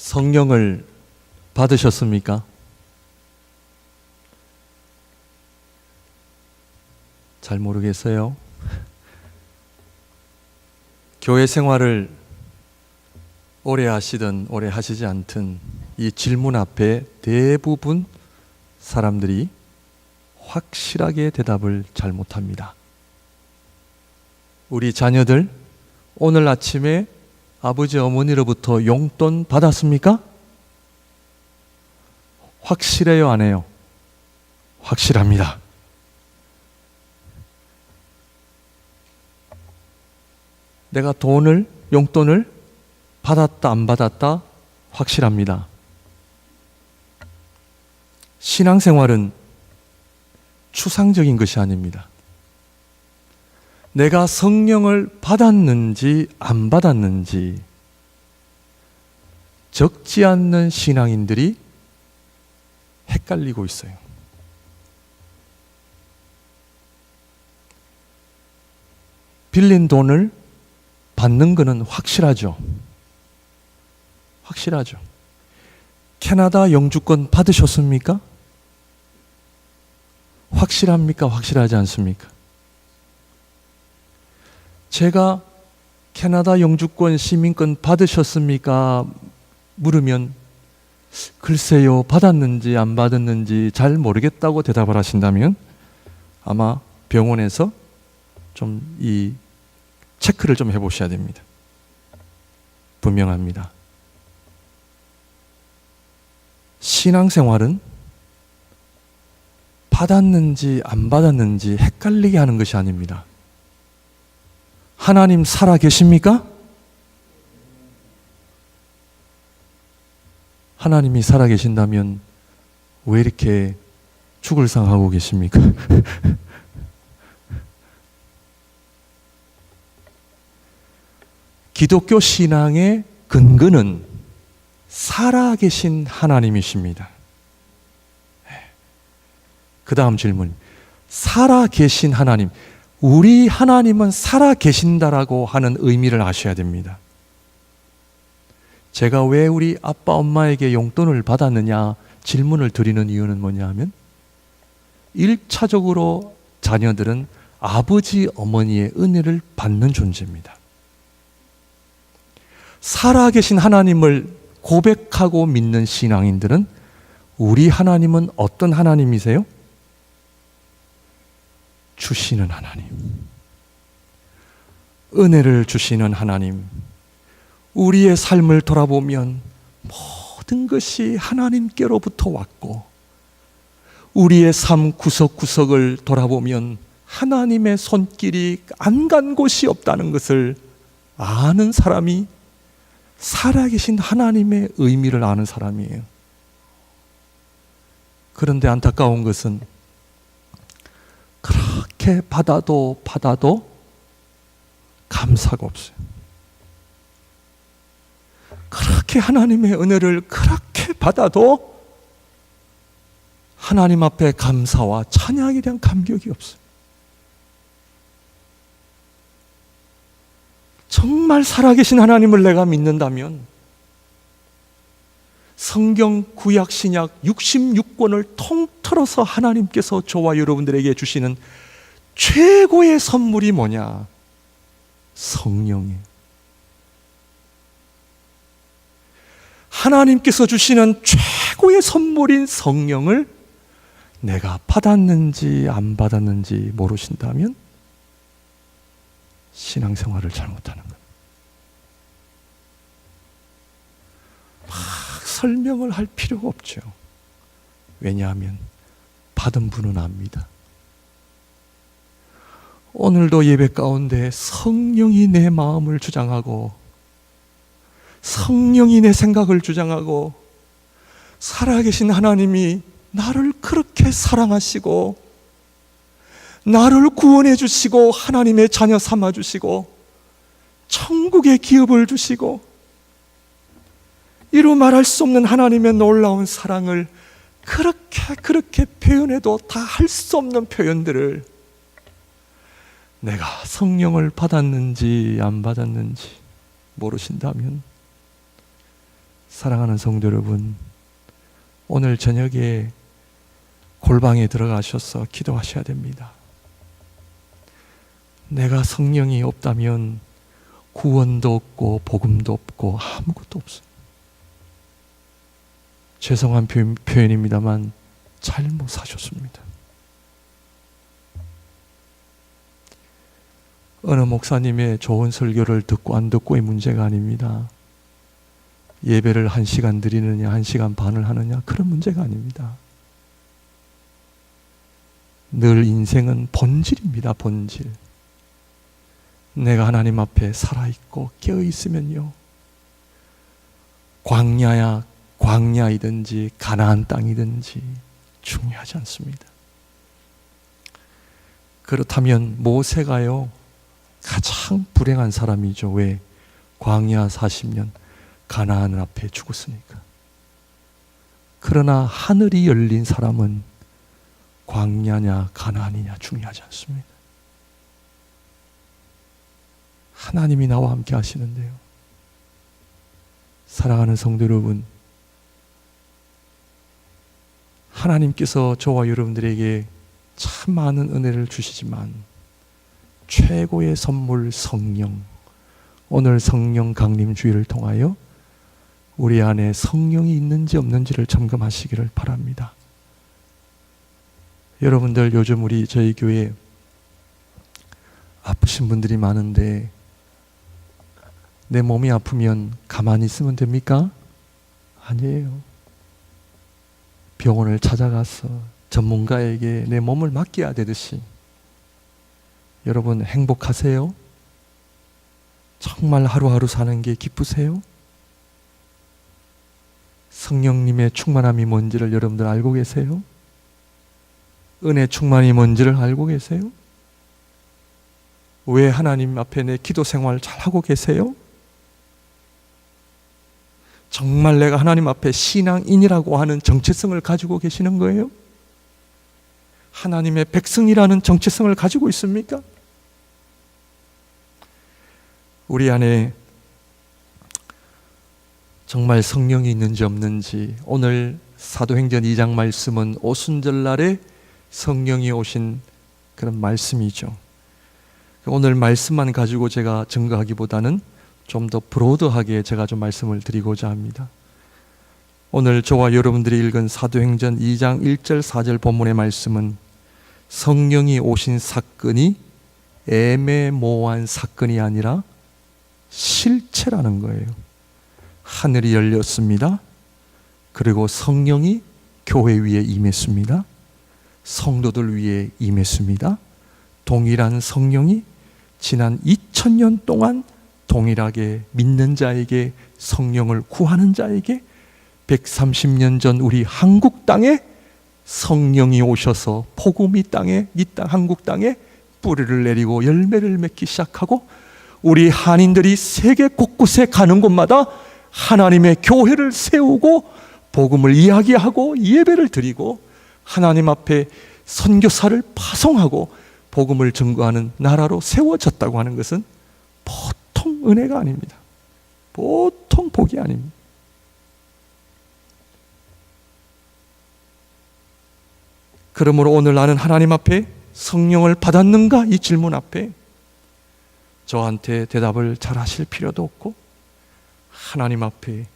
성령을 받으셨습니까? 잘 모르겠어요. 교회 생활을 오래 하시든 오래 하시지 않든 이 질문 앞에 대부분 사람들이 확실하게 대답을 잘 못합니다. 우리 자녀들 오늘 아침에 아버지 어머니로부터 용돈 받았습니까? 확실해요, 안 해요? 확실합니다. 내가 용돈을 받았다 안 받았다 확실합니다. 신앙생활은 추상적인 것이 아닙니다. 내가 성령을 받았는지 안 받았는지 적지 않는 신앙인들이 헷갈리고 있어요. 빌린 돈을 받는 것은 확실하죠. 확실하죠. 캐나다 영주권 받으셨습니까? 확실합니까? 확실하지 않습니까? 제가 캐나다 영주권 시민권 받으셨습니까? 물으면 글쎄요, 받았는지 안 받았는지 잘 모르겠다고 대답을 하신다면 아마 병원에서 좀 이 체크를 좀 해보셔야 됩니다. 분명합니다. 신앙생활은 받았는지 안 받았는지 헷갈리게 하는 것이 아닙니다. 하나님 살아 계십니까? 하나님이 살아 계신다면 왜 이렇게 죽을 상하고 계십니까? 기독교 신앙의 근거는 살아계신 하나님이십니다. 그 다음 질문. 살아계신 하나님. 우리 하나님은 살아계신다라고 하는 의미를 아셔야 됩니다. 제가 왜 우리 아빠 엄마에게 용돈을 받았느냐 질문을 드리는 이유는 뭐냐면 1차적으로 자녀들은 아버지 어머니의 은혜를 받는 존재입니다. 살아계신 하나님을 고백하고 믿는 신앙인들은 우리 하나님은 어떤 하나님이세요? 주시는 하나님, 은혜를 주시는 하나님. 우리의 삶을 돌아보면 모든 것이 하나님께로부터 왔고 우리의 삶 구석구석을 돌아보면 하나님의 손길이 안 간 곳이 없다는 것을 아는 사람이 살아계신 하나님의 의미를 아는 사람이에요. 그런데 안타까운 것은 그렇게 받아도 감사가 없어요. 그렇게 하나님의 은혜를 그렇게 받아도 하나님 앞에 감사와 찬양에 대한 감격이 없어요. 정말 살아계신 하나님을 내가 믿는다면 성경 구약 신약 66권을 통틀어서 하나님께서 저와 여러분들에게 주시는 최고의 선물이 뭐냐? 성령이에요. 하나님께서 주시는 최고의 선물인 성령을 내가 받았는지 안 받았는지 모르신다면 신앙생활을 잘못하는 거예요. 막 설명을 할 필요가 없죠. 왜냐하면 받은 분은 압니다. 오늘도 예배 가운데 성령이 내 마음을 주장하고 성령이 내 생각을 주장하고 살아계신 하나님이 나를 그렇게 사랑하시고 나를 구원해 주시고 하나님의 자녀 삼아 주시고 천국의 기업을 주시고 이루 말할 수 없는 하나님의 놀라운 사랑을 그렇게 표현해도 다 할 수 없는 표현들을 내가 성령을 받았는지 안 받았는지 모르신다면 사랑하는 성도 여러분, 오늘 저녁에 골방에 들어가셔서 기도하셔야 됩니다. 내가 성령이 없다면 구원도 없고 복음도 없고 아무것도 없어요. 죄송한 표현입니다만 잘못 사셨습니다. 어느 목사님의 좋은 설교를 듣고 안 듣고의 문제가 아닙니다. 예배를 1시간 드리느냐 1시간 반을 하느냐 그런 문제가 아닙니다. 늘 인생은 본질입니다. 본질. 내가 하나님 앞에 살아있고 깨어있으면요, 광야이든지 가나안 땅이든지 중요하지 않습니다. 그렇다면 모세가요 가장 불행한 사람이죠. 왜? 광야 40년 가나안 앞에 죽었으니까. 그러나 하늘이 열린 사람은 광야냐 가나안이냐 중요하지 않습니다. 하나님이 나와 함께 하시는데요. 사랑하는 성도 여러분, 하나님께서 저와 여러분들에게 참 많은 은혜를 주시지만 최고의 선물 성령, 오늘 성령 강림 주일을 통하여 우리 안에 성령이 있는지 없는지를 점검하시기를 바랍니다. 여러분들, 요즘 저희 교회 아프신 분들이 많은데 내 몸이 아프면 가만히 있으면 됩니까? 아니에요. 병원을 찾아가서 전문가에게 내 몸을 맡겨야 되듯이, 여러분 행복하세요? 정말 하루하루 사는 게 기쁘세요? 성령님의 충만함이 뭔지를 여러분들 알고 계세요? 은혜 충만이 뭔지를 알고 계세요? 왜 하나님 앞에 내 기도 생활 잘하고 계세요? 정말 내가 하나님 앞에 신앙인이라고 하는 정체성을 가지고 계시는 거예요? 하나님의 백성이라는 정체성을 가지고 있습니까? 우리 안에 정말 성령이 있는지 없는지, 오늘 사도행전 2장 말씀은 오순절날에 성령이 오신 그런 말씀이죠. 오늘 말씀만 가지고 제가 증거하기보다는 좀 더 브로드하게 제가 좀 말씀을 드리고자 합니다. 오늘 저와 여러분들이 읽은 사도행전 2장 1절 4절 본문의 말씀은 성령이 오신 사건이 애매모호한 사건이 아니라 실체라는 거예요. 하늘이 열렸습니다. 그리고 성령이 교회 위에 임했습니다. 성도들 위에 임했습니다. 동일한 성령이 지난 2000년 동안 동일하게 믿는 자에게, 성령을 구하는 자에게 130년 전 우리 한국 땅에 성령이 오셔서 복음이 한국 땅에 뿌리를 내리고 열매를 맺기 시작하고, 우리 한인들이 세계 곳곳에 가는 곳마다 하나님의 교회를 세우고 복음을 이야기하고 예배를 드리고 하나님 앞에 선교사를 파송하고 복음을 증거하는 나라로 세워졌다고 하는 것은 보통 은혜가 아닙니다. 보통 복이 아닙니다. 그러므로 오늘 나는 하나님 앞에 성령을 받았는가? 이 질문 앞에 저한테 대답을 잘 하실 필요도 없고, 하나님 앞에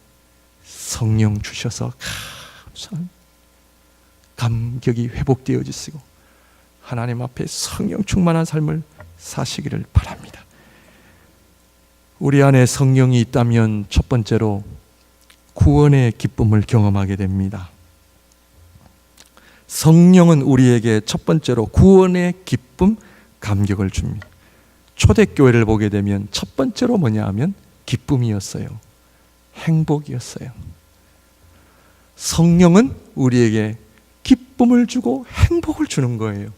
성령 주셔서 감사합니다. 감격이 회복되어지시고 하나님 앞에 성령 충만한 삶을 사시기를 바랍니다. 우리 안에 성령이 있다면 첫 번째로 구원의 기쁨을 경험하게 됩니다. 성령은 우리에게 첫 번째로 구원의 기쁨, 감격을 줍니다. 초대교회를 보게 되면 첫 번째로 뭐냐 하면 기쁨이었어요. 행복이었어요. 성령은 우리에게 기쁨을 주고 행복을 주는 거예요.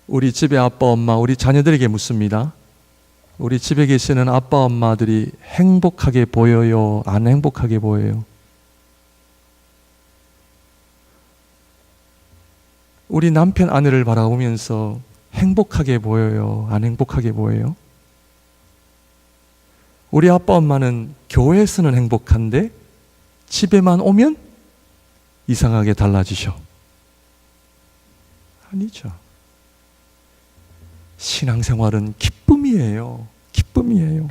우리 집에 아빠, 엄마, 우리 자녀들에게 묻습니다. 우리 집에 계시는 아빠, 엄마들이 행복하게 보여요? 안 행복하게 보여요? 우리 남편, 아내를 바라보면서 행복하게 보여요? 안 행복하게 보여요? 우리 아빠, 엄마는 교회에서는 행복한데 집에만 오면 이상하게 달라지셔. 아니죠. 신앙생활은 기쁨이에요. 기쁨이에요.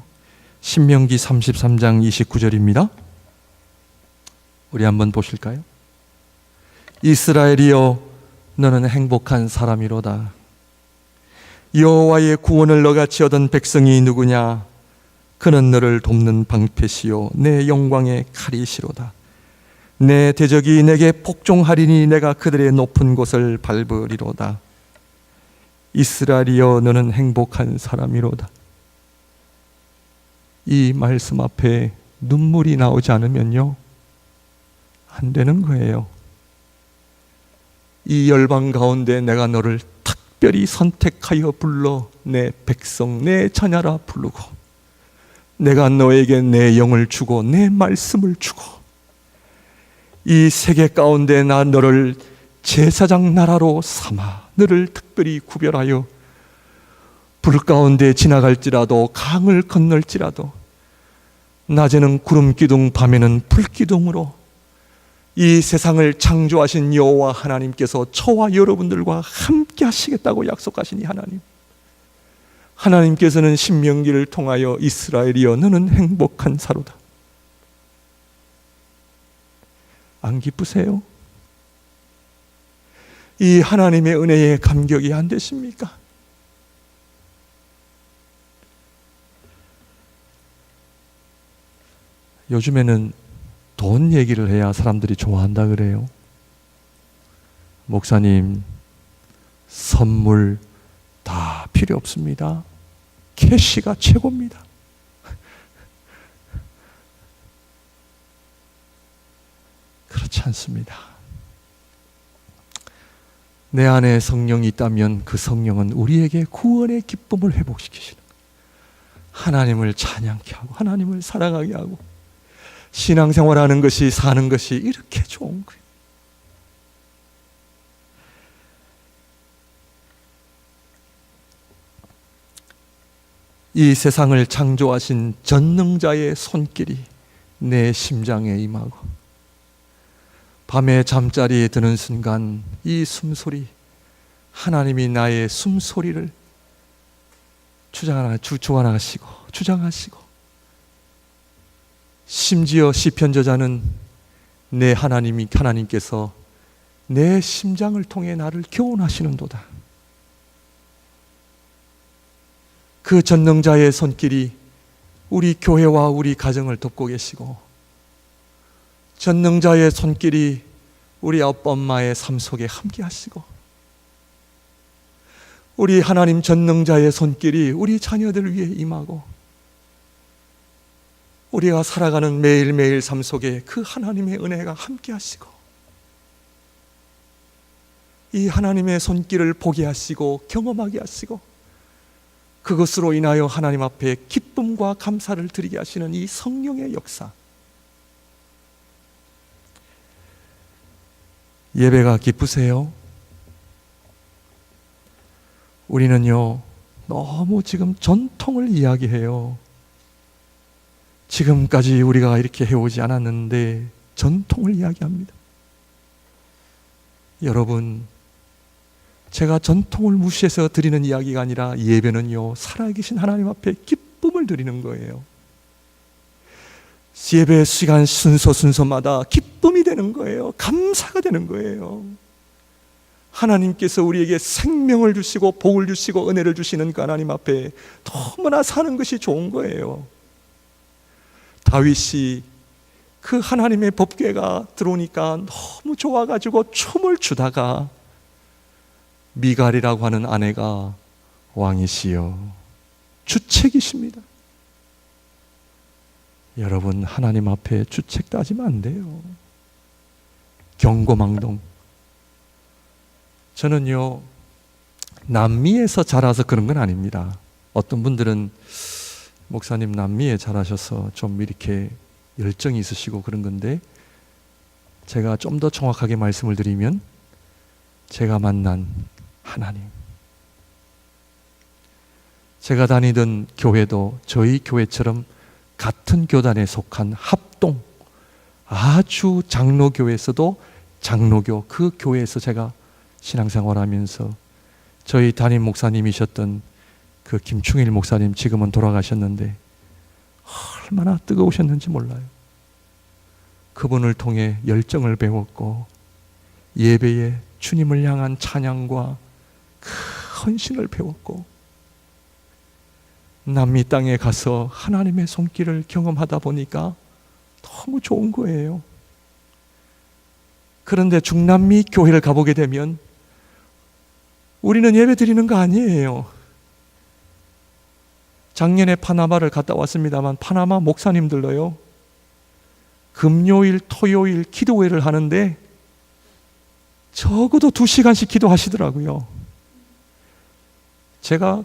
신명기 33장 29절입니다. 우리 한번 보실까요? 이스라엘이여 너는 행복한 사람이로다. 여호와의 구원을 너같이 얻은 백성이 누구냐? 그는 너를 돕는 방패시요 내 영광의 칼이시로다. 내 대적이 내게 복종하리니 내가 그들의 높은 곳을 밟으리로다. 이스라엘이여 너는 행복한 사람이로다. 이 말씀 앞에 눈물이 나오지 않으면요, 안 되는 거예요. 이 열방 가운데 내가 너를 특별히 선택하여 불러 내 백성, 내 자녀라 부르고, 내가 너에게 내 영을 주고 내 말씀을 주고, 이 세계 가운데 나 너를 제사장 나라로 삼아 너를 특별히 구별하여 불 가운데 지나갈지라도 강을 건널지라도 낮에는 구름 기둥 밤에는 불 기둥으로 이 세상을 창조하신 여호와 하나님께서 저와 여러분들과 함께 하시겠다고 약속하신 이 하나님께서는 신명기를 통하여 이스라엘이여 너는 행복한 사로다. 안 기쁘세요? 이 하나님의 은혜에 감격이 안 되십니까? 요즘에는 돈 얘기를 해야 사람들이 좋아한다 그래요. 목사님, 선물 다 필요 없습니다. 캐시가 최고입니다. 그렇지 않습니다. 내 안에 성령이 있다면 그 성령은 우리에게 구원의 기쁨을 회복시키시는 거예요. 하나님을 찬양케 하고 하나님을 사랑하게 하고 신앙생활하는 것이, 사는 것이 이렇게 좋은 거예요. 이 세상을 창조하신 전능자의 손길이 내 심장에 임하고 밤에 잠자리에 드는 순간 이 숨소리, 하나님이 나의 숨소리를 주장하시고 심지어 시편 저자는 내 하나님께서 내 심장을 통해 나를 교훈하시는도다. 그 전능자의 손길이 우리 교회와 우리 가정을 돕고 계시고, 전능자의 손길이 우리 아빠 엄마의 삶 속에 함께 하시고, 우리 하나님 전능자의 손길이 우리 자녀들 위해 임하고, 우리가 살아가는 매일매일 삶 속에 그 하나님의 은혜가 함께 하시고, 이 하나님의 손길을 보게 하시고 경험하게 하시고, 그것으로 인하여 하나님 앞에 기쁨과 감사를 드리게 하시는 이 성령의 역사. 예배가 기쁘세요? 우리는요, 너무 지금 전통을 이야기해요. 지금까지 우리가 이렇게 해오지 않았는데 전통을 이야기합니다. 여러분, 제가 전통을 무시해서 드리는 이야기가 아니라 예배는요, 살아계신 하나님 앞에 기쁨을 드리는 거예요. 예배 시간 순서마다 기쁨이 되는 거예요. 감사가 되는 거예요. 하나님께서 우리에게 생명을 주시고 복을 주시고 은혜를 주시는 그 하나님 앞에 너무나 사는 것이 좋은 거예요. 다윗이 그 하나님의 법궤가 들어오니까 너무 좋아가지고 춤을 추다가 미갈이라고 하는 아내가 왕이시여 주책이십니다. 여러분, 하나님 앞에 주책 따지면 안 돼요. 경고망동. 저는요, 남미에서 자라서 그런 건 아닙니다. 어떤 분들은 목사님 남미에 자라셔서 좀 이렇게 열정이 있으시고 그런 건데, 제가 좀 더 정확하게 말씀을 드리면 제가 만난 하나님, 제가 다니던 교회도 저희 교회처럼 같은 교단에 속한 합동, 아주 장로교에서도 장로교, 그 교회에서 제가 신앙생활하면서 저희 담임 목사님이셨던 그 김충일 목사님, 지금은 돌아가셨는데 얼마나 뜨거우셨는지 몰라요. 그분을 통해 열정을 배웠고 예배에 주님을 향한 찬양과 그 헌신을 배웠고 남미 땅에 가서 하나님의 손길을 경험하다 보니까 너무 좋은 거예요. 그런데 중남미 교회를 가보게 되면 우리는 예배 드리는 거 아니에요. 작년에 파나마를 갔다 왔습니다만 파나마 목사님들로요, 금요일, 토요일 기도회를 하는데 적어도 2시간씩 기도하시더라고요. 제가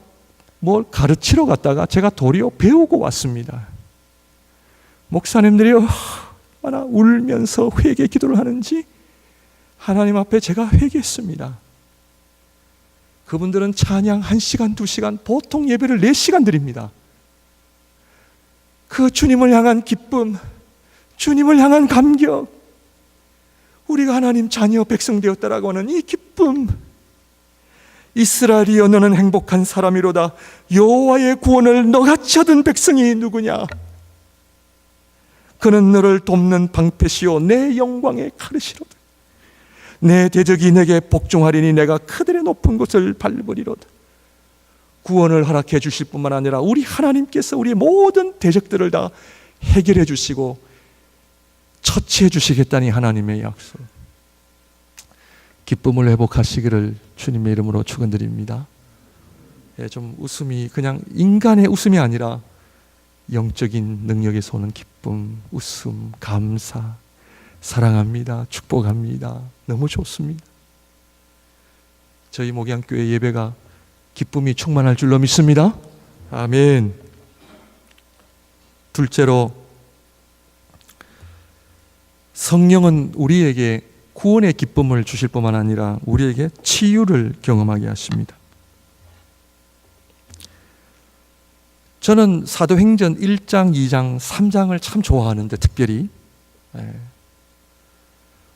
뭘 가르치러 갔다가 제가 도리어 배우고 왔습니다. 목사님들이 얼마나 울면서 회개 기도를 하는지 하나님 앞에 제가 회개했습니다. 그분들은 찬양 1시간, 2시간, 보통 예배를 4시간 드립니다. 그 주님을 향한 기쁨, 주님을 향한 감격, 우리가 하나님 자녀 백성 되었다라고 하는 이 기쁨, 이스라엘이여 너는 행복한 사람이로다. 여호와의 구원을 너같이 얻은 백성이 누구냐? 그는 너를 돕는 방패시요 내 영광의 가르시로다. 내 대적이 내게 복종하리니 내가 그들의 높은 곳을 밟으리로다. 구원을 허락해 주실 뿐만 아니라 우리 하나님께서 우리의 모든 대적들을 다 해결해 주시고 처치해 주시겠다니 하나님의 약속. 기쁨을 회복하시기를 주님의 이름으로 축원드립니다. 좀 웃음이 그냥 인간의 웃음이 아니라 영적인 능력에서 오는 기쁨, 웃음, 감사, 사랑합니다, 축복합니다. 너무 좋습니다. 저희 목양교회 예배가 기쁨이 충만할 줄로 믿습니다. 아멘. 둘째로, 성령은 우리에게 구원의 기쁨을 주실 뿐만 아니라 우리에게 치유를 경험하게 하십니다. 저는 사도행전 1장, 2장, 3장을 참 좋아하는데 특별히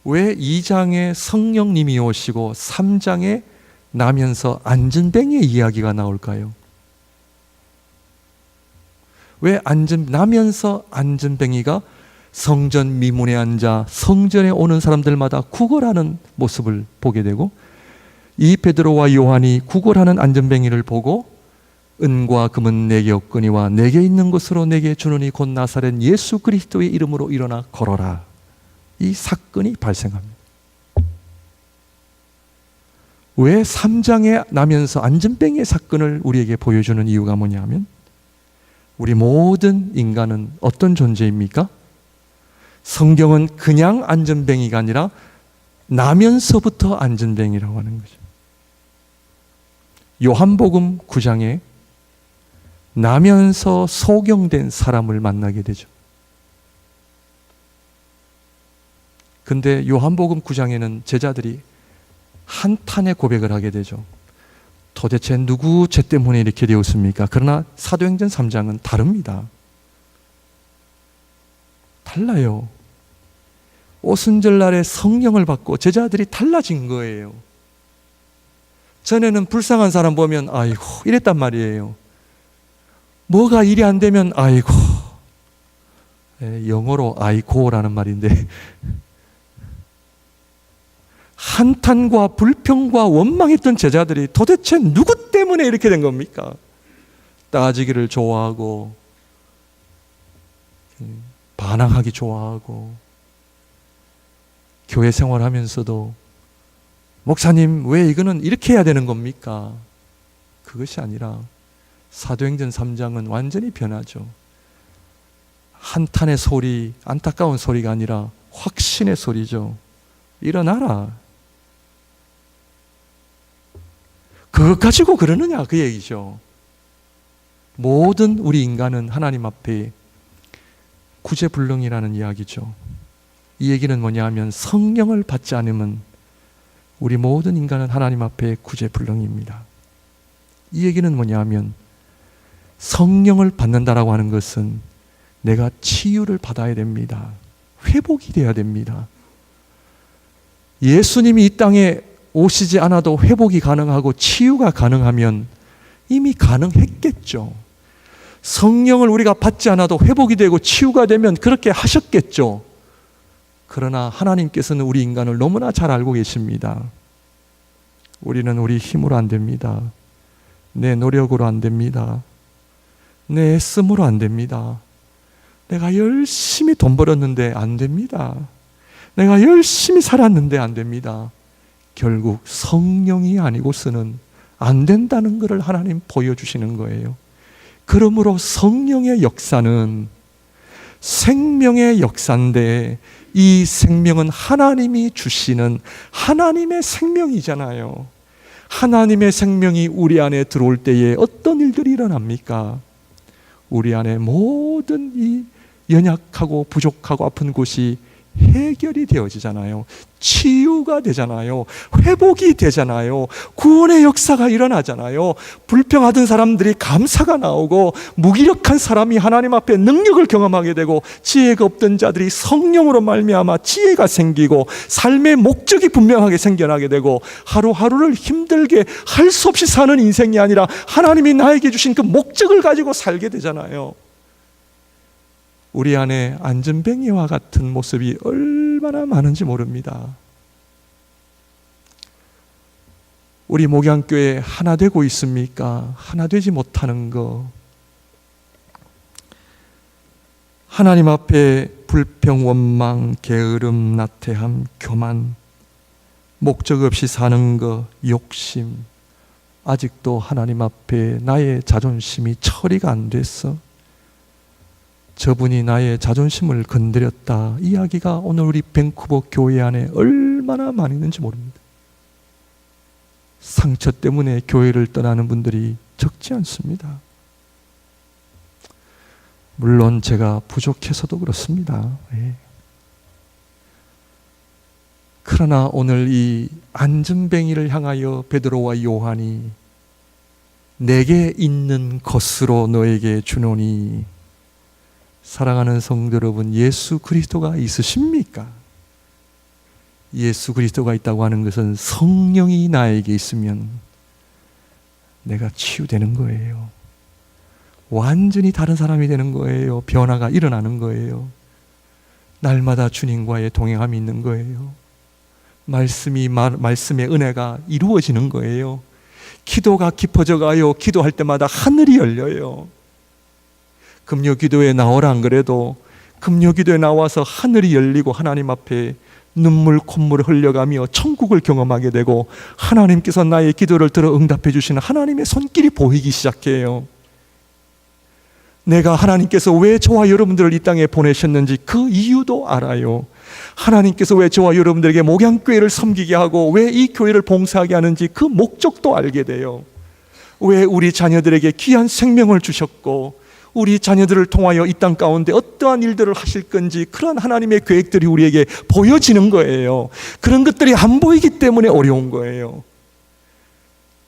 왜 2장에 성령님이 오시고 3장에 나면서 안전뱅이의 이야기가 나올까요? 왜 나면서 안전뱅이가 성전 미문에 앉아 성전에 오는 사람들마다 구걸하는 모습을 보게 되고, 이 베드로와 요한이 구걸하는 안전뱅이를 보고 은과 금은 내게 없거니와 내게 있는 것으로 내게 주노니 곧 나사렛 예수 그리스도의 이름으로 일어나 걸어라. 이 사건이 발생합니다. 왜 3장에 나면서 안전뱅이의 사건을 우리에게 보여주는 이유가 뭐냐면, 우리 모든 인간은 어떤 존재입니까? 성경은 그냥 안전뱅이가 아니라 나면서부터 안전뱅이라고 하는 거죠. 요한복음 9장에 나면서 소경된 사람을 만나게 되죠. 근데 요한복음 9장에는 제자들이 한탄의 고백을 하게 되죠. 도대체 누구 죄 때문에 이렇게 되었습니까? 그러나 사도행전 3장은 다릅니다. 달라요. 오순절날에 성령을 받고 제자들이 달라진 거예요. 전에는 불쌍한 사람 보면 아이고 이랬단 말이에요. 뭐가 일이 안 되면 아이고, 영어로 아이고라는 말인데 한탄과 불평과 원망했던 제자들이 도대체 누구 때문에 이렇게 된 겁니까? 따지기를 좋아하고 반항하기 좋아하고 교회 생활하면서도 목사님 왜 이거는 이렇게 해야 되는 겁니까? 그것이 아니라 사도행전 3장은 완전히 변하죠. 한탄의 소리, 안타까운 소리가 아니라 확신의 소리죠. 일어나라. 그것 가지고 그러느냐 그 얘기죠. 모든 우리 인간은 하나님 앞에 구제불능이라는 이야기죠. 이 얘기는 뭐냐 하면 성령을 받지 않으면 우리 모든 인간은 하나님 앞에 구제불능입니다. 이 얘기는 뭐냐 하면 성령을 받는다라고 하는 것은 내가 치유를 받아야 됩니다. 회복이 돼야 됩니다. 예수님이 이 땅에 오시지 않아도 회복이 가능하고 치유가 가능하면 이미 가능했겠죠. 성령을 우리가 받지 않아도 회복이 되고 치유가 되면 그렇게 하셨겠죠. 그러나 하나님께서는 우리 인간을 너무나 잘 알고 계십니다. 우리는 우리 힘으로 안 됩니다. 내 노력으로 안 됩니다. 내 애씀으로 안 됩니다. 내가 열심히 돈 벌었는데 안 됩니다. 내가 열심히 살았는데 안 됩니다. 결국 성령이 아니고서는 안 된다는 것을 하나님 보여주시는 거예요. 그러므로 성령의 역사는 생명의 역사인데 이 생명은 하나님이 주시는 하나님의 생명이잖아요. 하나님의 생명이 우리 안에 들어올 때에 어떤 일들이 일어납니까? 우리 안에 모든 이 연약하고 부족하고 아픈 곳이 해결이 되어지잖아요. 치유가 되잖아요. 회복이 되잖아요. 구원의 역사가 일어나잖아요. 불평하던 사람들이 감사가 나오고 무기력한 사람이 하나님 앞에 능력을 경험하게 되고 지혜가 없던 자들이 성령으로 말미암아 지혜가 생기고 삶의 목적이 분명하게 생겨나게 되고 하루하루를 힘들게 할 수 없이 사는 인생이 아니라 하나님이 나에게 주신 그 목적을 가지고 살게 되잖아요. 우리 안에 안전뱅이와 같은 모습이 얼마나 많은지 모릅니다. 우리 목양교회 하나 되고 있습니까? 하나 되지 못하는 거. 하나님 앞에 불평, 원망, 게으름, 나태함, 교만, 목적 없이 사는 거, 욕심. 아직도 하나님 앞에 나의 자존심이 처리가 안 됐어. 저분이 나의 자존심을 건드렸다. 이야기가 오늘 우리 밴쿠버 교회 안에 얼마나 많이 있는지 모릅니다. 상처 때문에 교회를 떠나는 분들이 적지 않습니다. 물론 제가 부족해서도 그렇습니다. 예. 그러나 오늘 이 안전뱅이를 향하여 베드로와 요한이 내게 있는 것으로 너에게 주노니, 사랑하는 성도 여러분, 예수 그리스도가 있으십니까? 예수 그리스도가 있다고 하는 것은 성령이 나에게 있으면 내가 치유되는 거예요. 완전히 다른 사람이 되는 거예요. 변화가 일어나는 거예요. 날마다 주님과의 동행함이 있는 거예요. 말씀의 은혜가 이루어지는 거예요. 기도가 깊어져 가요. 기도할 때마다 하늘이 열려요. 금요 기도에 나오라 안 그래도 금요 기도에 나와서 하늘이 열리고 하나님 앞에 눈물 콧물을 흘려가며 천국을 경험하게 되고 하나님께서 나의 기도를 들어 응답해 주시는 하나님의 손길이 보이기 시작해요. 내가 하나님께서 왜 저와 여러분들을 이 땅에 보내셨는지 그 이유도 알아요. 하나님께서 왜 저와 여러분들에게 목양교회를 섬기게 하고 왜 이 교회를 봉사하게 하는지 그 목적도 알게 돼요. 왜 우리 자녀들에게 귀한 생명을 주셨고 우리 자녀들을 통하여 이 땅 가운데 어떠한 일들을 하실 건지 그런 하나님의 계획들이 우리에게 보여지는 거예요. 그런 것들이 안 보이기 때문에 어려운 거예요.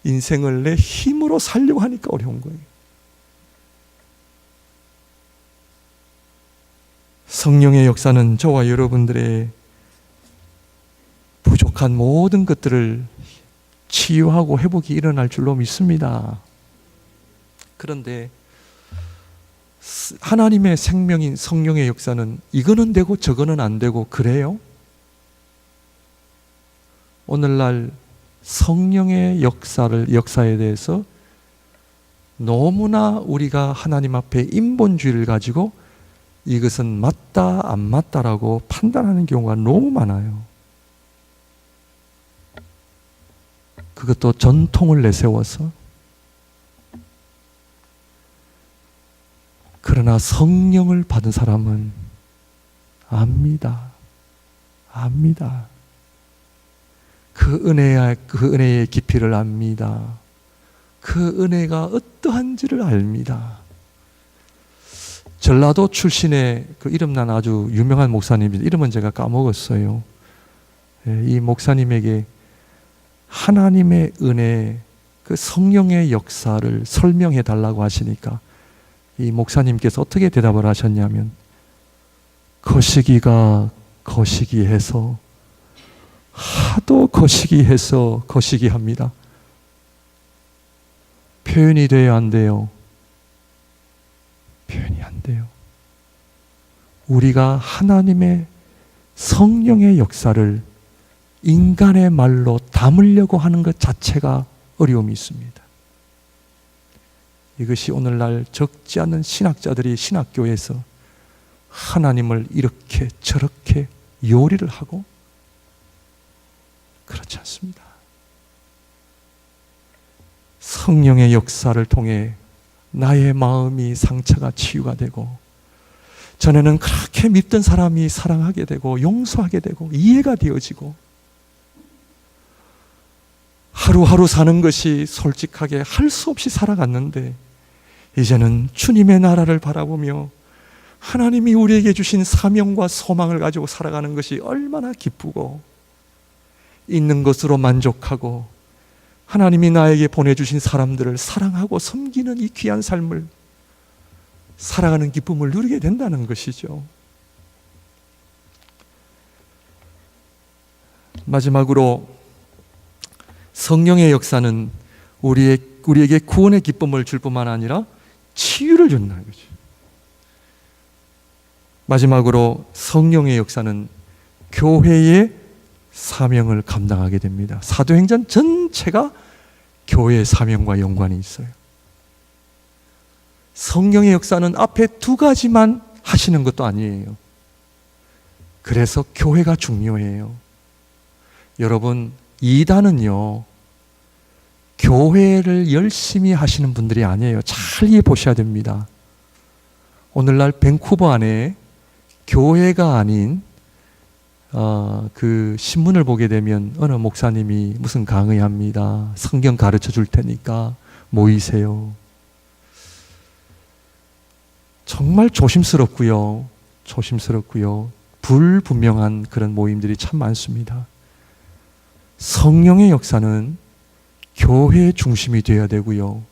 인생을 내 힘으로 살려고 하니까 어려운 거예요. 성령의 역사는 저와 여러분들의 부족한 모든 것들을 치유하고 회복이 일어날 줄로 믿습니다. 그런데 하나님의 생명인 성령의 역사는 이거는 되고 저거는 안 되고 그래요? 오늘날 성령의 역사에 대해서 너무나 우리가 하나님 앞에 인본주의를 가지고 이것은 맞다 안 맞다라고 판단하는 경우가 너무 많아요. 그것도 전통을 내세워서. 그러나 성령을 받은 사람은 압니다. 그 은혜의 깊이를 압니다. 그 은혜가 어떠한지를 압니다. 전라도 출신의 그 이름난 아주 유명한 목사님입니다. 이름은 제가 까먹었어요. 이 목사님에게 하나님의 은혜, 그 성령의 역사를 설명해 달라고 하시니까 이 목사님께서 어떻게 대답을 하셨냐면, 거시기가 거시기해서 하도 거시기해서 거시기합니다. 표현이 돼야 안 돼요. 표현이 안 돼요. 우리가 하나님의 성령의 역사를 인간의 말로 담으려고 하는 것 자체가 어려움이 있습니다. 이것이 오늘날 적지 않은 신학자들이 신학교에서 하나님을 이렇게 저렇게 요리를 하고, 그렇지 않습니다. 성령의 역사를 통해 나의 마음이 상처가 치유가 되고, 전에는 그렇게 믿던 사람이 사랑하게 되고 용서하게 되고 이해가 되어지고, 하루하루 사는 것이 솔직하게 할 수 없이 살아갔는데, 이제는 주님의 나라를 바라보며 하나님이 우리에게 주신 사명과 소망을 가지고 살아가는 것이 얼마나 기쁘고, 있는 것으로 만족하고 하나님이 나에게 보내주신 사람들을 사랑하고 섬기는 이 귀한 삶을 살아가는 기쁨을 누리게 된다는 것이죠. 마지막으로, 성령의 역사는 우리에게 구원의 기쁨을 줄 뿐만 아니라 치유를 준다는 거죠. 마지막으로, 성령의 역사는 교회의 사명을 감당하게 됩니다. 사도행전 전체가 교회의 사명과 연관이 있어요. 성령의 역사는 앞에 두 가지만 하시는 것도 아니에요. 그래서 교회가 중요해요. 여러분, 이단은요, 교회를 열심히 하시는 분들이 아니에요. 잘 이해해 보셔야 됩니다. 오늘날 밴쿠버 안에 교회가 아닌 그 신문을 보게 되면 어느 목사님이 무슨 강의합니다. 성경 가르쳐 줄 테니까 모이세요. 정말 조심스럽고요. 불분명한 그런 모임들이 참 많습니다. 성령의 역사는 교회 중심이 되어야 되고요.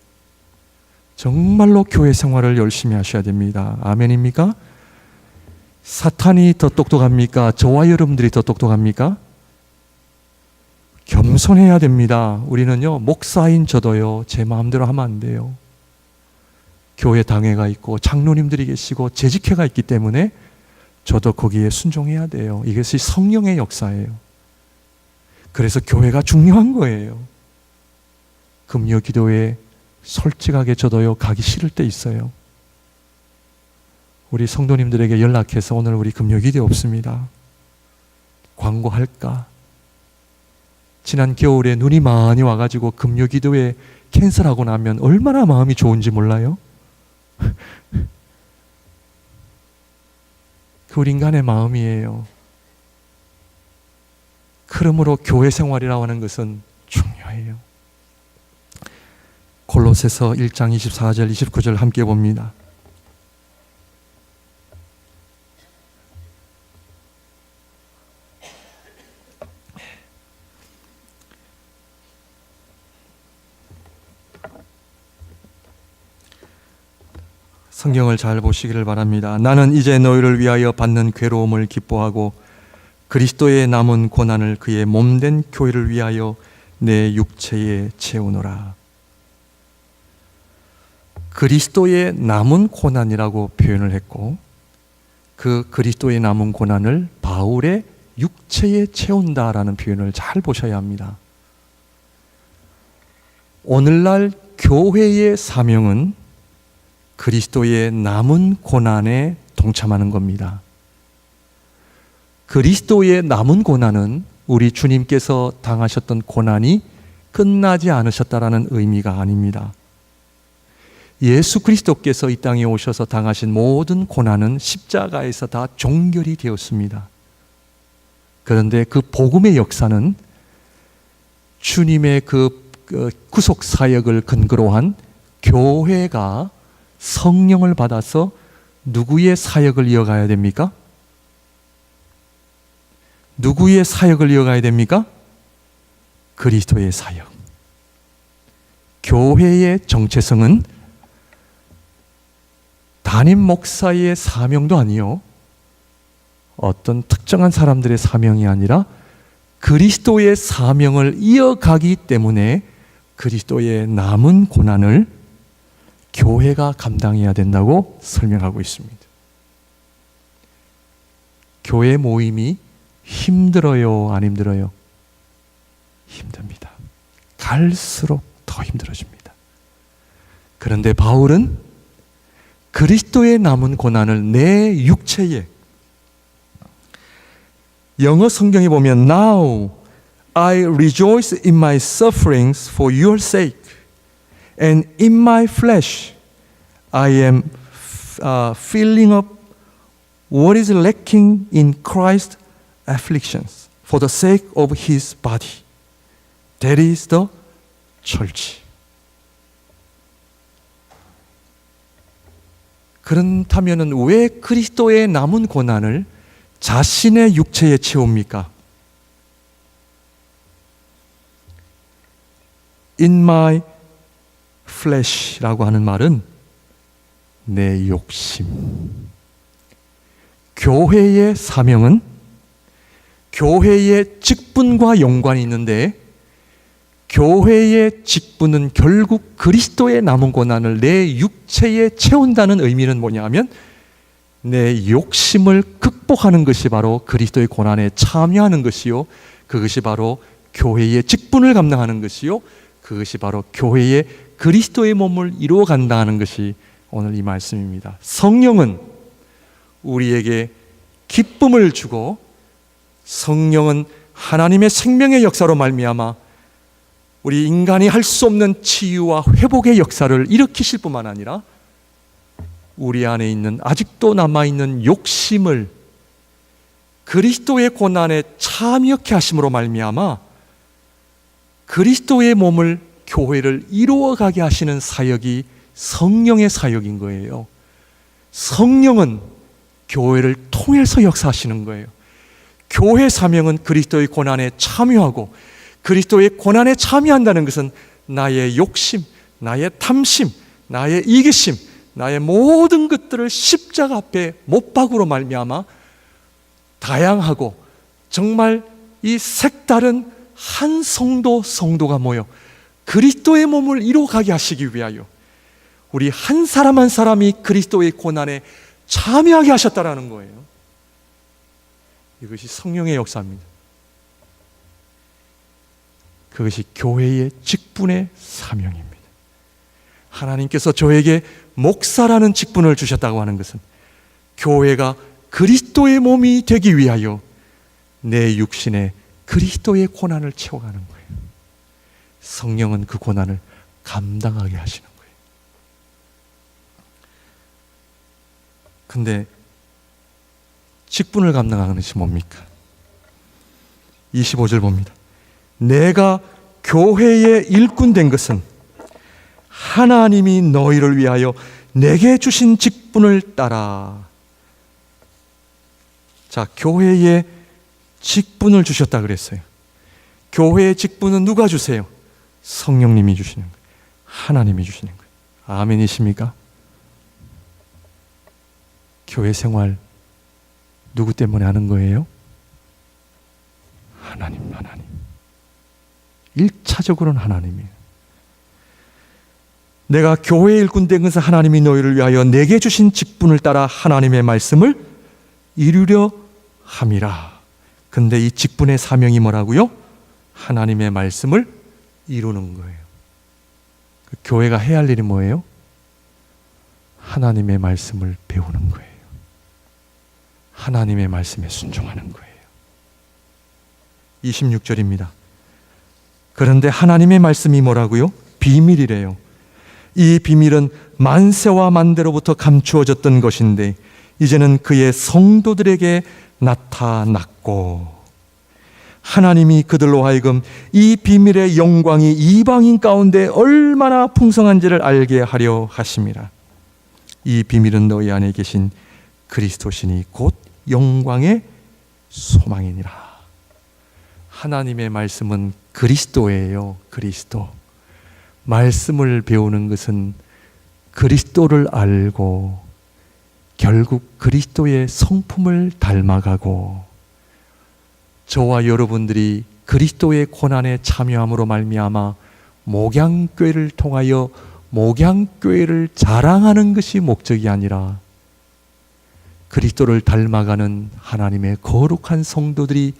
정말로 교회 생활을 열심히 하셔야 됩니다. 아멘입니까? 사탄이 더 똑똑합니까? 저와 여러분들이 더 똑똑합니까? 겸손해야 됩니다. 우리는요, 목사인 저도요, 제 마음대로 하면 안 돼요. 교회 당회가 있고 장로님들이 계시고 재직회가 있기 때문에 저도 거기에 순종해야 돼요. 이것이 성령의 역사예요. 그래서 교회가 중요한 거예요. 금요 기도에 솔직하게 저도요, 가기 싫을 때 있어요. 우리 성도님들에게 연락해서 오늘 우리 금요 기도 없습니다. 광고할까? 지난 겨울에 눈이 많이 와가지고 금요 기도에 캔슬하고 나면 얼마나 마음이 좋은지 몰라요? 그 우리 인간의 마음이에요. 그러므로 교회 생활이라고 하는 것은 중요해요. 골로새서 1장 24절 29절 함께 봅니다. 성경을 잘 보시기를 바랍니다. 나는 이제 너희를 위하여 받는 괴로움을 기뻐하고 그리스도의 남은 고난을 그의 몸된 교회를 위하여 내 육체에 채우노라. 그리스도의 남은 고난이라고 표현을 했고, 그 그리스도의 남은 고난을 바울의 육체에 채운다라는 표현을 잘 보셔야 합니다. 오늘날 교회의 사명은 그리스도의 남은 고난에 동참하는 겁니다. 그리스도의 남은 고난은 우리 주님께서 당하셨던 고난이 끝나지 않으셨다라는 의미가 아닙니다. 예수 그리스도께서 이 땅에 오셔서 당하신 모든 고난은 십자가에서 다 종결이 되었습니다. 그런데 그 복음의 역사는 주님의 그 구속 사역을 근거로 한 교회가 성령을 받아서 누구의 사역을 이어가야 됩니까? 누구의 사역을 이어가야 됩니까? 그리스도의 사역. 교회의 정체성은 담임 목사의 사명도 아니요, 어떤 특정한 사람들의 사명이 아니라 그리스도의 사명을 이어가기 때문에 그리스도의 남은 고난을 교회가 감당해야 된다고 설명하고 있습니다. 교회 모임이 힘들어요, 안 힘들어요? 힘듭니다. 갈수록 더 힘들어집니다. 그런데 바울은 그리스도의 남은 고난을 내 육체에, 영어 성경에 보면 Now I rejoice in my sufferings for your sake, and in my flesh I am filling up what is lacking in Christ's afflictions for the sake of His body. That is the church. 그렇다면 왜 그리스도의 남은 고난을 자신의 육체에 채웁니까? In my flesh라고 하는 말은 내 욕심. 교회의 사명은 교회의 직분과 연관이 있는데, 교회의 직분은 결국 그리스도의 남은 고난을 내 육체에 채운다는 의미는 뭐냐 하면, 내 욕심을 극복하는 것이 바로 그리스도의 고난에 참여하는 것이요, 그것이 바로 교회의 직분을 감당하는 것이요, 그것이 바로 교회의 그리스도의 몸을 이루어 간다는 것이 오늘 이 말씀입니다. 성령은 우리에게 기쁨을 주고, 성령은 하나님의 생명의 역사로 말미암아 우리 인간이 할 수 없는 치유와 회복의 역사를 일으키실 뿐만 아니라 우리 안에 있는 아직도 남아있는 욕심을 그리스도의 고난에 참여케 하심으로 말미암아 그리스도의 몸을, 교회를 이루어가게 하시는 사역이 성령의 사역인 거예요. 성령은 교회를 통해서 역사하시는 거예요. 교회 사명은 그리스도의 고난에 참여하고, 그리스도의 고난에 참여한다는 것은 나의 욕심, 나의 탐심, 나의 이기심, 나의 모든 것들을 십자가 앞에 못 박으로 말미암아 다양하고 정말 이 색다른 한 성도가 모여 그리스도의 몸을 이루어가게 하시기 위하여 우리 한 사람 한 사람이 그리스도의 고난에 참여하게 하셨다라는 거예요. 이것이 성령의 역사입니다. 그것이 교회의 직분의 사명입니다. 하나님께서 저에게 목사라는 직분을 주셨다고 하는 것은 교회가 그리스도의 몸이 되기 위하여 내 육신에 그리스도의 고난을 채워가는 거예요. 성령은 그 고난을 감당하게 하시는 거예요. 근데 직분을 감당하는 것이 뭡니까? 25절 봅니다. 내가 교회의 일꾼 된 것은 하나님이 너희를 위하여 내게 주신 직분을 따라. 자, 교회의 직분을 주셨다 그랬어요. 교회의 직분은 누가 주세요? 성령님이 주시는 거예요. 하나님이 주시는 거예요. 아멘이십니까? 교회 생활 누구 때문에 하는 거예요? 하나님. 1차적으로는 하나님이에요. 내가 교회의 일꾼 된 것은 하나님이 너희를 위하여 내게 주신 직분을 따라 하나님의 말씀을 이루려 함이라. 근데 이 직분의 사명이 뭐라고요? 하나님의 말씀을 이루는 거예요. 그 교회가 해야 할 일이 뭐예요? 하나님의 말씀을 배우는 거예요. 하나님의 말씀에 순종하는 거예요. 26절입니다. 그런데 하나님의 말씀이 뭐라고요? 비밀이래요. 이 비밀은 만세와 만대로부터 감추어졌던 것인데 이제는 그의 성도들에게 나타났고, 하나님이 그들로 하여금 이 비밀의 영광이 이방인 가운데 얼마나 풍성한지를 알게 하려 하심이라. 이 비밀은 너희 안에 계신 그리스도시니 곧 영광의 소망이니라. 하나님의 말씀은 그리스도예요. 그리스도. 말씀을 배우는 것은 그리스도를 알고 결국 그리스도의 성품을 닮아가고 저와 여러분들이 그리스도의 고난에 참여함으로 말미암아 목양교회를 통하여 목양교회를 자랑하는 것이 목적이 아니라 그리스도를 닮아가는 하나님의 거룩한 성도들이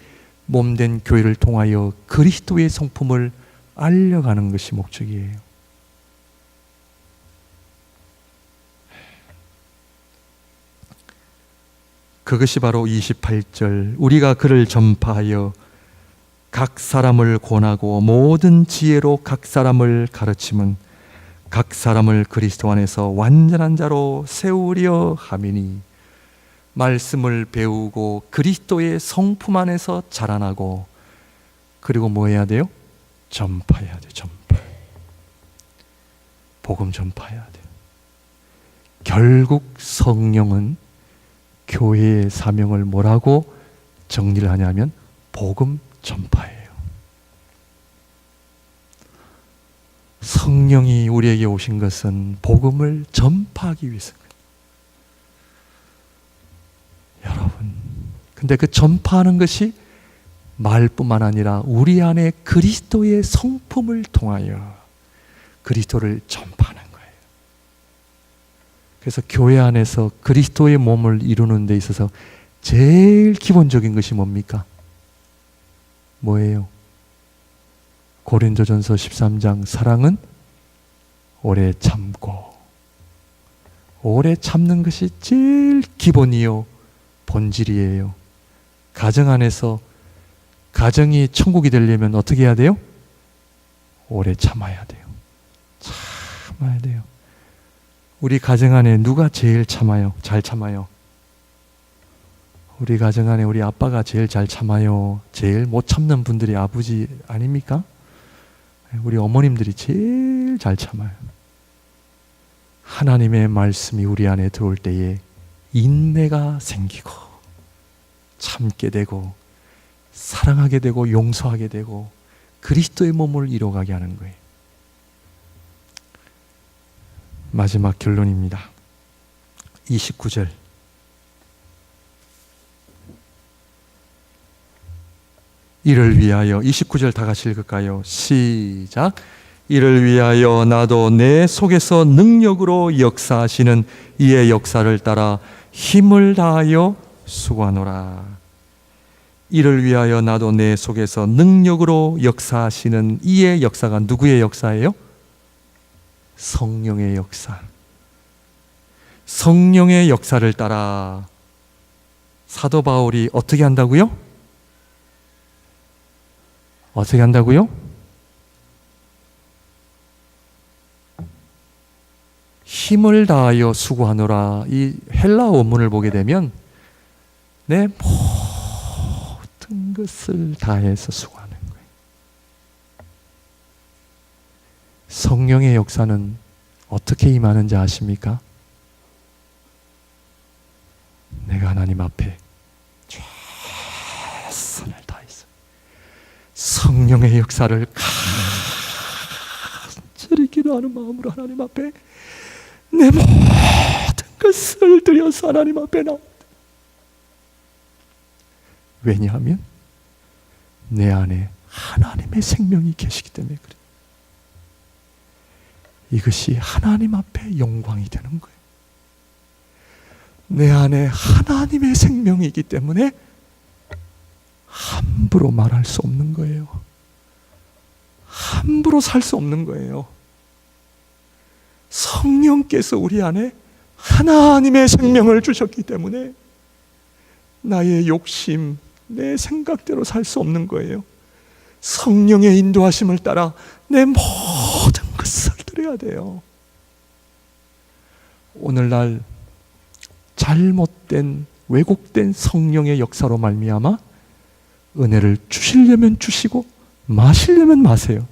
몸된 교회를 통하여 그리스도의 성품을 알려가는 것이 목적이에요. 그것이 바로 28절 우리가 그를 전파하여 각 사람을 권하고 모든 지혜로 각 사람을 가르침은 각 사람을 그리스도 안에서 완전한 자로 세우려 함이니 말씀을 배우고 그리스도의 성품 안에서 자라나고 그리고 뭐 해야 돼요? 전파해야 돼요. 전파. 복음 전파해야 돼요. 결국 성령은 교회의 사명을 뭐라고 정리를 하냐면 복음 전파예요. 성령이 우리에게 오신 것은 복음을 전파하기 위해서입니다. 여러분, 근데 그 전파하는 것이 말뿐만 아니라 우리 안에 그리스도의 성품을 통하여 그리스도를 전파하는 거예요. 그래서 교회 안에서 그리스도의 몸을 이루는 데 있어서 제일 기본적인 것이 뭡니까? 뭐예요? 고린도전서 13장 사랑은 오래 참고, 오래 참는 것이 제일 기본이요 본질이에요. 가정 안에서 가정이 천국이 되려면 어떻게 해야 돼요? 오래 참아야 돼요. 참아야 돼요. 우리 가정 안에 누가 제일 참아요? 잘 참아요? 우리 가정 안에 우리 아빠가 제일 잘 참아요. 제일 못 참는 분들이 아버지 아닙니까? 우리 어머님들이 제일 잘 참아요. 하나님의 말씀이 우리 안에 들어올 때에 인내가 생기고 참게 되고 사랑하게 되고 용서하게 되고 그리스도의 몸을 이뤄가게 하는 거예요. 마지막 결론입니다. 29절. 이를 위하여 29절 다 같이 읽을까요? 시작. 이를 위하여 나도 내 속에서 능력으로 역사하시는 이의 역사를 따라 힘을 다하여 수고하노라. 이를 위하여 나도 내 속에서 능력으로 역사하시는 이의 역사가 누구의 역사예요? 성령의 역사. 성령의 역사를 따라 사도 바울이 어떻게 한다고요? 어떻게 한다고요? 힘을 다하여 수고하노라. 이 헬라 원문을 보게 되면 내 모든 것을 다해서 수고하는 거예요. 성령의 역사는 어떻게 임하는지 아십니까? 내가 하나님 앞에 최선을 다해서 성령의 역사를 간절히 기도하는 마음으로 하나님 앞에 내 모든 것을 들여서 하나님 앞에 나옵니다. 왜냐하면 내 안에 하나님의 생명이 계시기 때문에 그래요. 이것이 하나님 앞에 영광이 되는 거예요. 내 안에 하나님의 생명이기 때문에 함부로 말할 수 없는 거예요. 함부로 살 수 없는 거예요. 성령께서 우리 안에 하나님의 생명을 주셨기 때문에 나의 욕심, 내 생각대로 살 수 없는 거예요. 성령의 인도하심을 따라 내 모든 것을 드려야 돼요. 오늘날 잘못된 왜곡된 성령의 역사로 말미암아 은혜를 주시려면 주시고 마시려면 마세요.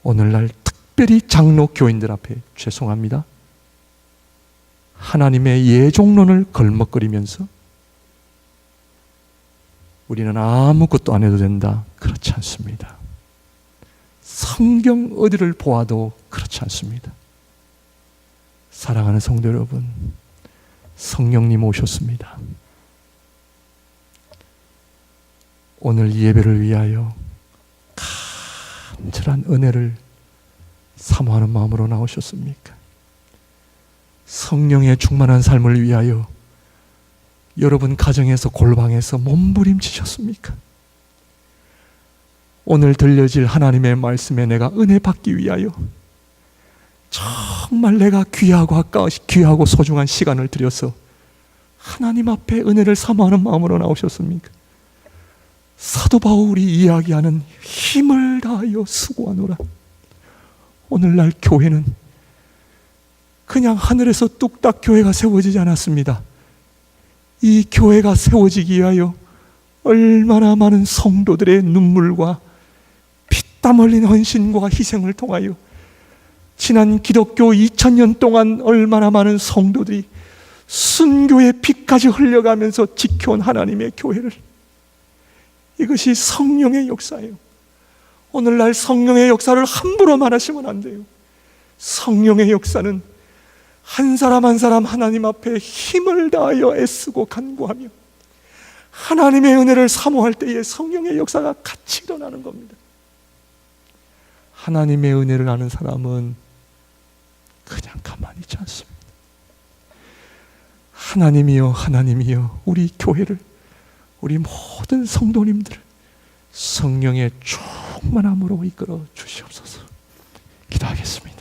오늘날 특별히 장로 교인들 앞에 죄송합니다. 하나님의 예종론을 걸먹거리면서 우리는 아무것도 안 해도 된다. 그렇지 않습니다. 성경 어디를 보아도 그렇지 않습니다. 사랑하는 성도 여러분, 성령님 오셨습니다. 오늘 이 예배를 위하여 간절한 은혜를 사모하는 마음으로 나오셨습니까? 성령의 충만한 삶을 위하여 여러분 가정에서 골방에서 몸부림치셨습니까? 오늘 들려질 하나님의 말씀에 내가 은혜 받기 위하여 정말 내가 귀하고 소중한 시간을 들여서 하나님 앞에 은혜를 사모하는 마음으로 나오셨습니까? 사도 바울이 이야기하는 힘을 다하여 수고하노라. 오늘날 교회는 그냥 하늘에서 뚝딱 교회가 세워지지 않았습니다. 이 교회가 세워지기 위하여 얼마나 많은 성도들의 눈물과 피땀 흘린 헌신과 희생을 통하여 지난 기독교 2000년 동안 얼마나 많은 성도들이 순교의 피까지 흘려가면서 지켜온 하나님의 교회를, 이것이 성령의 역사예요. 오늘날 성령의 역사를 함부로 말하시면 안 돼요. 성령의 역사는 한 사람 한 사람 하나님 앞에 힘을 다하여 애쓰고 간구하며 하나님의 은혜를 사모할 때에 성령의 역사가 같이 일어나는 겁니다. 하나님의 은혜를 아는 사람은 그냥 가만히 있지 않습니다. 하나님이여, 하나님이여, 우리 교회를, 우리 모든 성도님들을 성령의 충만함으로 이끌어 주시옵소서. 기도하겠습니다.